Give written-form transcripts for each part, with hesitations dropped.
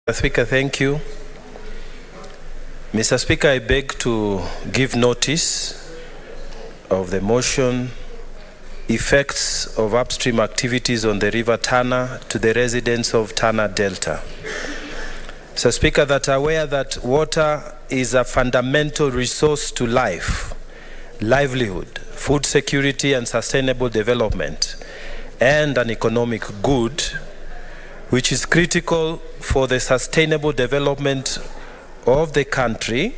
Mr. Speaker, thank you. Mr. Speaker, I beg to give notice of the motion, effects of upstream activities on the river Tana to the residents of Tana Delta. Mr. Speaker, that are aware that water is a fundamental resource to life, livelihood, food security and sustainable development, and an economic good, which is critical for the sustainable development of the country.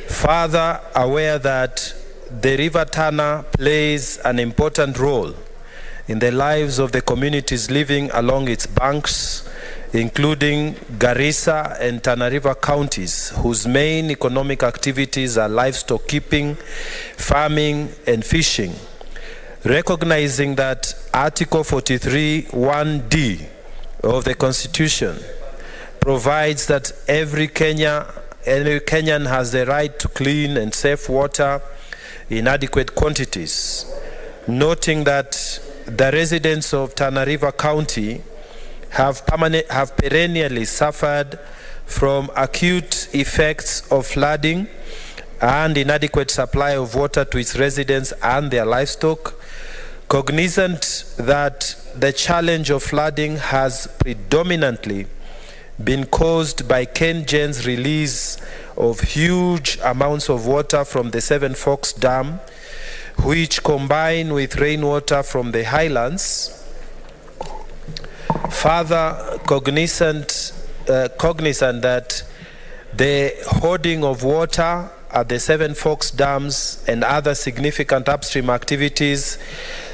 Further aware that the river Tana plays an important role in the lives of the communities living along its banks, including Garissa and Tana River counties, whose main economic activities are livestock keeping, farming, and fishing. Recognizing that Article 43(1)(d) of the Constitution provides that every Kenyan has the right to clean and safe water in adequate quantities, noting that the residents of Tana River County have perennially suffered from acute effects of flooding and inadequate supply of water to its residents and their livestock, cognizant that the challenge of flooding has predominantly been caused by KenGen's release of huge amounts of water from the Seven Forks Dam, which combine with rainwater from the highlands. Further, cognizant that the hoarding of water at the Seven Forks dams and other significant upstream activities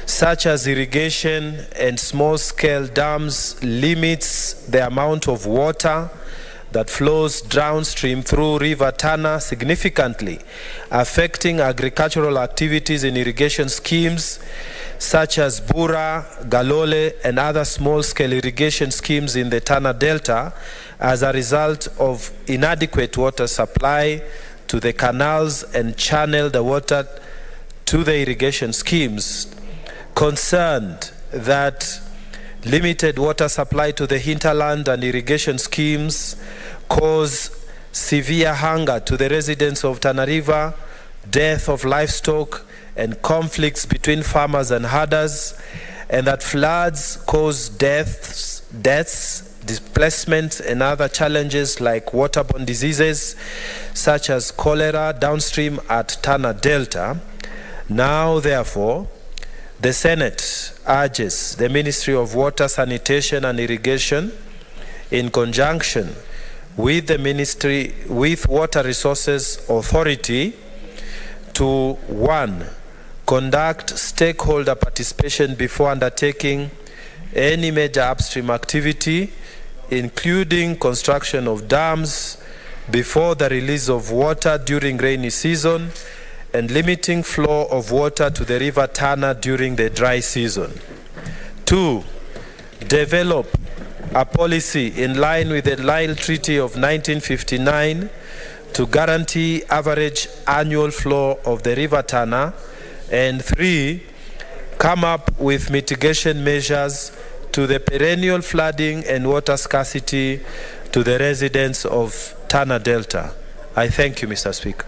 such as irrigation and small-scale dams limits the amount of water that flows downstream through River Tana significantly, affecting agricultural activities in irrigation schemes such as Bura, Galole, and other small-scale irrigation schemes in the Tana Delta as a result of inadequate water supply to the canals and channel the water to the irrigation schemes. Concerned that limited water supply to the hinterland and irrigation schemes cause severe hunger to the residents of Tana River, death of livestock, and conflicts between farmers and herders, and that floods cause deaths, displacement, and other challenges like waterborne diseases such as cholera downstream at Tana Delta. Now, therefore, the Senate urges the Ministry of Water, Sanitation and Irrigation, in conjunction with the Ministry with Water Resources Authority, to 1. Conduct stakeholder participation before undertaking any major upstream activity, including construction of dams, before the release of water during rainy season, and limiting flow of water to the river Tana during the dry season. 2. Develop a policy in line with the Nile Treaty of 1959 to guarantee average annual flow of the river Tana. And 3. Come up with mitigation measures to the perennial flooding and water scarcity to the residents of Tana Delta. I thank you, Mr. Speaker.